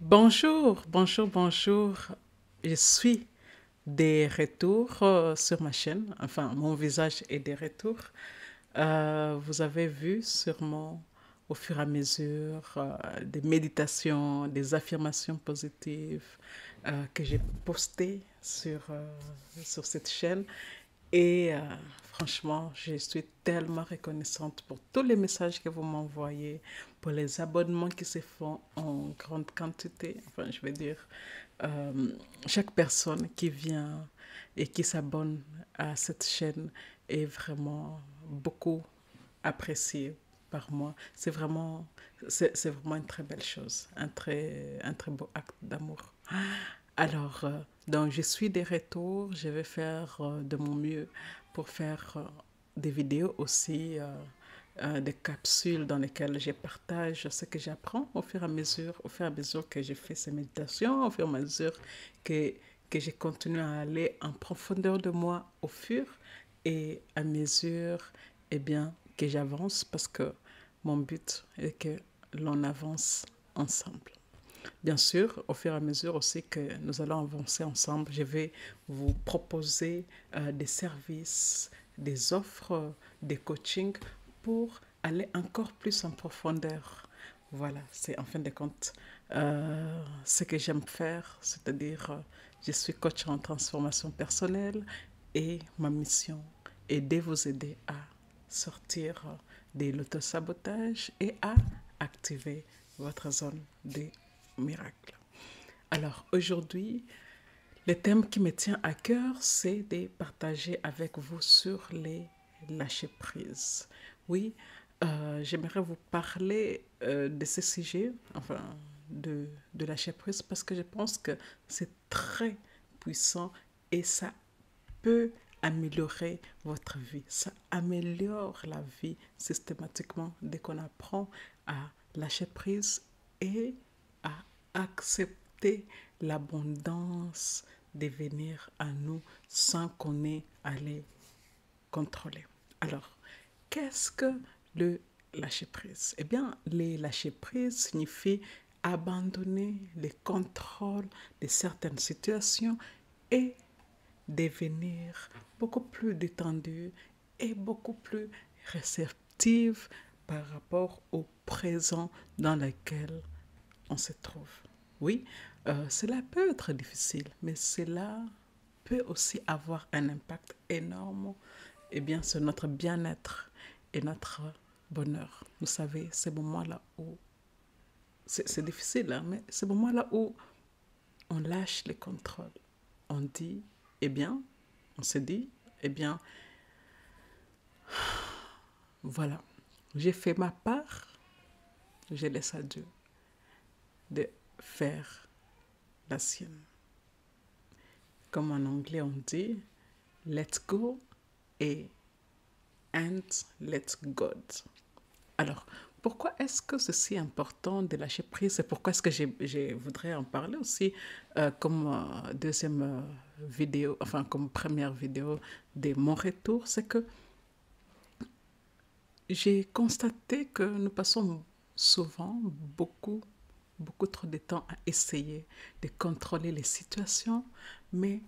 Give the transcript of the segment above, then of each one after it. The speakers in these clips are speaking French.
Bonjour, bonjour, bonjour. Je suis des retours sur ma chaîne. Enfin, mon visage est des retours. Vous avez vu sûrement au fur et à mesure des méditations, des affirmations positives que j'ai postées sur cette chaîne. Et franchement, je suis tellement reconnaissante pour tous les messages que vous m'envoyez, pour les abonnements qui se font en grande quantité. Enfin, je veux dire, euh, chaque personne qui vient et qui s'abonne à cette chaîne est vraiment beaucoup appréciée par moi. C'est vraiment une très belle chose, un très beau acte d'amour. Alors, donc je suis des retours, je vais faire de mon mieux pour faire des vidéos aussi, des capsules dans lesquelles je partage ce que j'apprends au fur et à mesure que je fais ces méditations, au fur et à mesure que, que je continue à aller en profondeur de moi au fur et à mesure que j'avance parce que mon but est que l'on avance ensemble. Bien sûr, au fur et à mesure aussi que nous allons avancer ensemble, je vais vous proposer des services, des offres, des coachings pour aller encore plus en profondeur. Voilà, c'est en fin de compte ce que j'aime faire, c'est-à-dire je suis coach en transformation personnelle et ma mission est de vous aider à sortir de l'autosabotage et à activer votre zone de miracle. Alors aujourd'hui, le thème qui me tient à cœur, c'est de partager avec vous sur les lâcher prise. Oui, j'aimerais vous parler de ce sujet, enfin de lâcher prise, parce que je pense que c'est très puissant et ça peut améliorer votre vie. Ça améliore la vie systématiquement dès qu'on apprend à lâcher prise et à accepter l'abondance de venir à nous sans qu'on ait à les contrôler. Alors, qu'est-ce que le lâcher prise? Eh bien, les lâcher prise signifie abandonner les contrôles de certaines situations et devenir beaucoup plus détendue et beaucoup plus réceptive par rapport au présent dans lequel on se trouve. Oui, cela peut être difficile, mais cela peut aussi avoir un impact énorme sur notre bien-être et notre bonheur. Vous savez, ces moments-là où c'est difficile, hein, mais ces moments-là où on lâche les contrôles, on dit, eh bien, on se dit, eh bien, voilà, j'ai fait ma part, je laisse à Dieu de faire la sienne. Comme en anglais on dit, let's go et and let God. Alors, pourquoi est-ce que c'est si important de lâcher prise et pourquoi est-ce que je voudrais en parler aussi comme deuxième vidéo, enfin comme première vidéo de mon retour, c'est que j'ai constaté que nous passons souvent beaucoup trop de temps à essayer de contrôler les situations, mais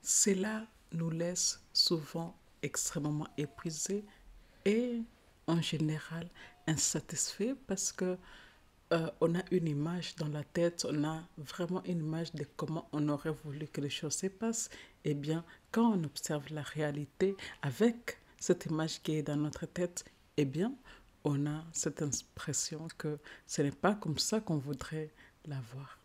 cela nous laisse souvent extrêmement épuisés et en général insatisfaits parce que on a une image dans la tête, on a vraiment une image de comment on aurait voulu que les choses se passent. Eh bien, quand on observe la réalité avec cette image qui est dans notre tête, eh bien, on a cette impression que ce n'est pas comme ça qu'on voudrait la voir.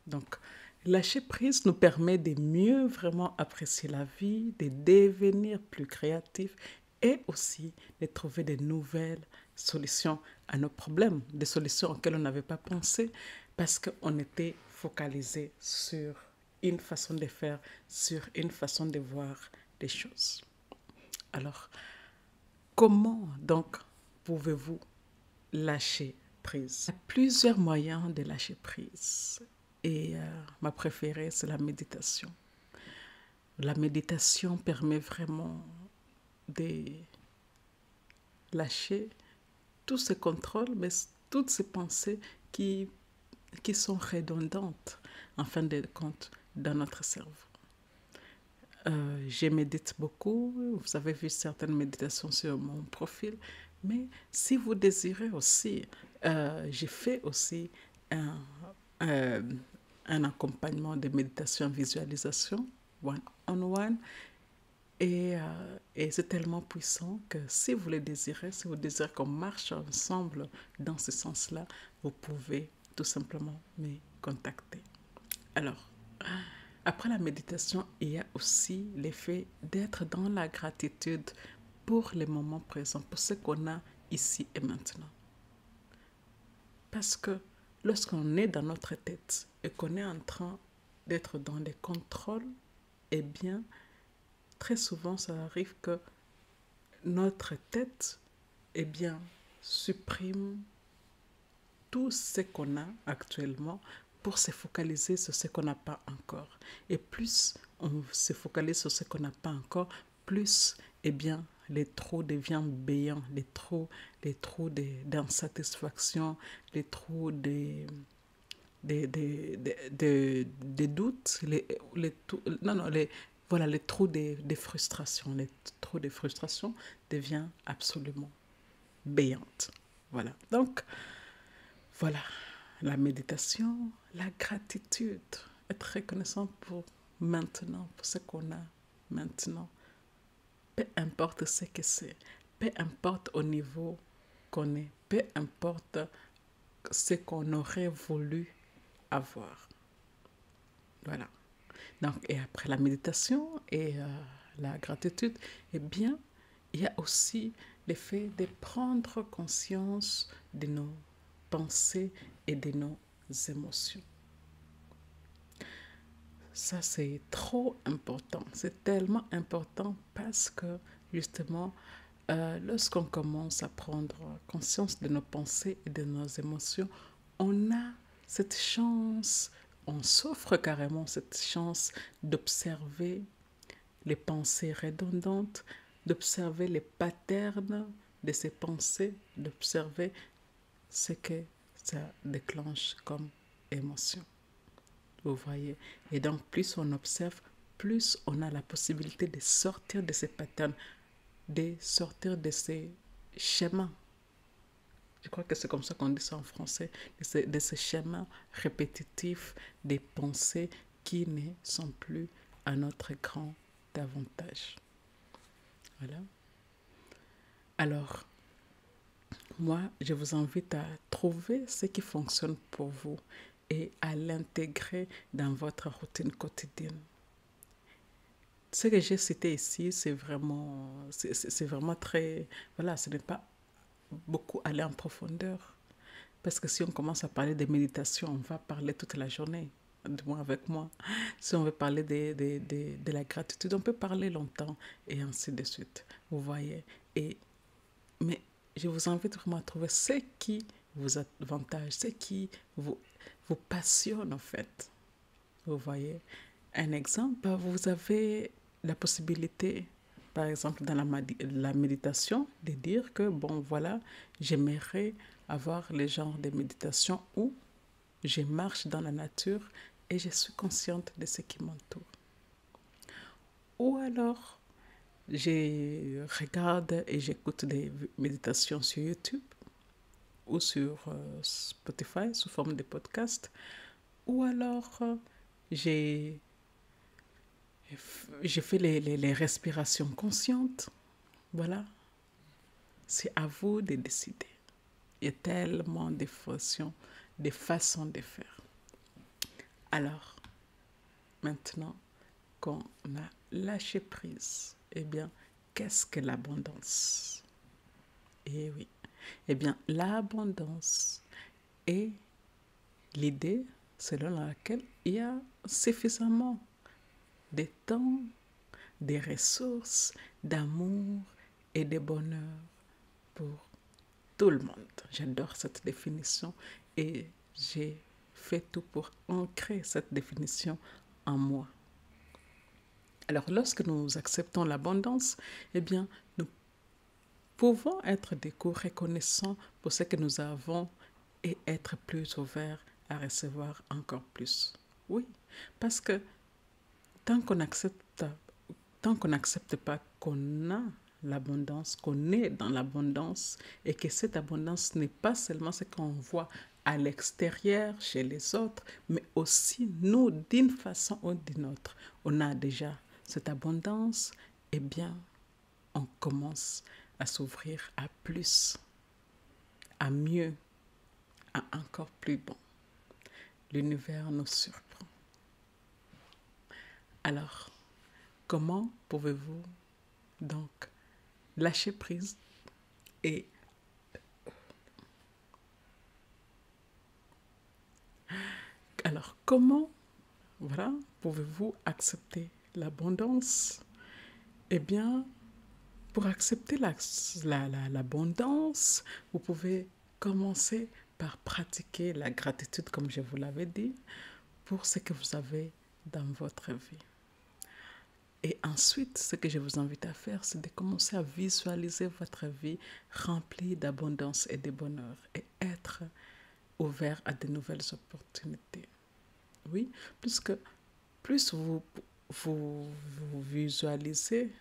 Donc, lâcher prise nous permet de mieux vraiment apprécier la vie, de devenir plus créatif et aussi de trouver de nouvelles solutions à nos problèmes, des solutions auxquelles on n'avait pas pensé parce qu'on était focalisé sur une façon de faire, sur une façon de voir les choses. Alors, comment donc pouvez-vous lâcher prise? Il y a plusieurs moyens de lâcher prise. Et ma préférée, c'est la méditation. La méditation permet vraiment de lâcher tous ces contrôles, mais toutes ces pensées qui qui sont redondantes en fin de compte dans notre cerveau. Je médite beaucoup, vous avez vu certaines méditations sur mon profil, mais si vous désirez aussi, j'ai fait aussi un, euh, un accompagnement de méditation visualisation, one-on-one, et c'est tellement puissant que si vous le désirez, si vous désirez qu'on marche ensemble dans ce sens-là, vous pouvez tout simplement me contacter. Alors, après la méditation, il y a aussi l'effet d'être dans la gratitude pour les moments présents, pour ce qu'on a ici et maintenant. Parce que lorsqu'on est dans notre tête et qu'on est en train d'être dans les contrôles, eh bien, très souvent, ça arrive que notre tête, eh bien, supprime tout ce qu'on a actuellement pour se focaliser sur ce qu'on n'a pas encore. Et plus on se focalise sur ce qu'on n'a pas encore, plus, eh bien, les trous deviennent béants, les trous d'insatisfaction, les trous des doutes, voilà, les trous des frustrations. Les trous des frustrations deviennent absolument béantes. Voilà. Donc, voilà, la méditation, la gratitude, être reconnaissant pour maintenant, pour ce qu'on a maintenant. Peu importe ce que c'est, peu importe au niveau qu'on est, peu importe ce qu'on aurait voulu avoir. Voilà. Donc, et après la méditation et la gratitude, eh bien, il y a aussi l'effet de prendre conscience de nos pensées et de nos émotions. Ça, c'est trop important. C'est tellement important parce que, justement, lorsqu'on commence à prendre conscience de nos pensées et de nos émotions, on a cette chance, on s'offre carrément cette chance d'observer les pensées redondantes, d'observer les patterns de ces pensées, d'observer ce que ça déclenche comme émotion. Vous voyez? Et donc, plus on observe, plus on a la possibilité de sortir de ces patterns, de sortir de ces schémas. Je crois que c'est comme ça qu'on dit ça en français, de ces schémas répétitifs des pensées qui ne sont plus à notre grand avantage. Voilà. Alors, moi, je vous invite à trouver ce qui fonctionne pour vous et à l'intégrer dans votre routine quotidienne. Ce que j'ai cité ici, c'est vraiment très... Voilà, ce n'est pas beaucoup aller en profondeur. Parce que si on commence à parler de méditation, on va parler toute la journée, du moins avec moi. Si on veut parler de la gratitude, on peut parler longtemps et ainsi de suite. Vous voyez. Mais je vous invite vraiment à trouver ce qui vous avantage, ce qui vous passionne en fait. Vous voyez. Un exemple, vous avez la possibilité, par exemple dans la méditation, de dire que, bon voilà, j'aimerais avoir le genre de méditation où je marche dans la nature et je suis consciente de ce qui m'entoure. Ou alors, je regarde et j'écoute des méditations sur YouTube ou sur Spotify sous forme de podcast. Ou alors, j'ai fait les respirations conscientes. Voilà. C'est à vous de décider. Il y a tellement de façons de faire. Alors, maintenant qu'on a lâché prise, eh bien, qu'est-ce que l'abondance? Eh oui. Eh bien, l'abondance est l'idée selon laquelle il y a suffisamment de temps, des ressources, d'amour et de bonheur pour tout le monde. J'adore cette définition et j'ai fait tout pour ancrer cette définition en moi. Alors, lorsque nous acceptons l'abondance, eh bien, nous pouvons être des coups reconnaissants pour ce que nous avons et être plus ouverts à recevoir encore plus. Oui, parce que tant qu'on accepte, tant qu'on n'accepte pas qu'on a l'abondance, qu'on est dans l'abondance et que cette abondance n'est pas seulement ce qu'on voit à l'extérieur, chez les autres, mais aussi nous, d'une façon ou d'une autre, on a déjà cette abondance, eh bien, on commence à s'ouvrir à plus, à mieux, à encore plus bon. L'univers nous surprend. Alors, comment pouvez-vous donc lâcher prise et alors comment voilà, pouvez-vous accepter l'abondance? Eh bien, pour accepter l'abondance, vous pouvez commencer par pratiquer la gratitude, comme je vous l'avais dit, pour ce que vous avez dans votre vie. Et ensuite, ce que je vous invite à faire, c'est de commencer à visualiser votre vie remplie d'abondance et de bonheur et être ouvert à de nouvelles opportunités. Oui, puisque plus vous visualisez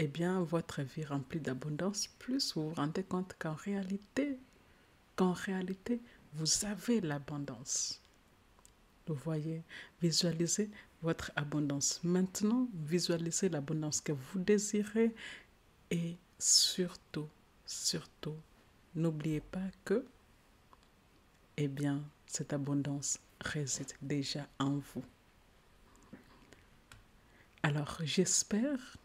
eh bien, votre vie remplie d'abondance, plus vous vous rendez compte qu'en réalité, vous avez l'abondance. Vous voyez, visualisez votre abondance. Maintenant, visualisez l'abondance que vous désirez et surtout, surtout, n'oubliez pas que, eh bien, cette abondance réside déjà en vous. Alors, j'espère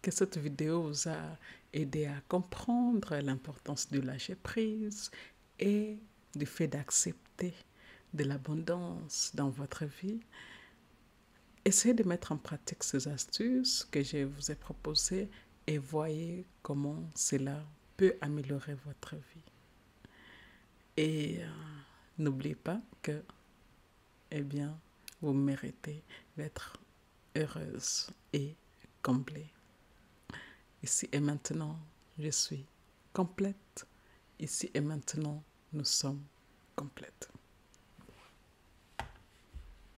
que cette vidéo vous a aidé à comprendre l'importance du lâcher prise et du fait d'accepter de l'abondance dans votre vie. Essayez de mettre en pratique ces astuces que je vous ai proposées et voyez comment cela peut améliorer votre vie. Et n'oubliez pas que, eh bien, vous méritez d'être heureuse et comblée. Ici et maintenant, je suis complète. Ici et maintenant, nous sommes complètes.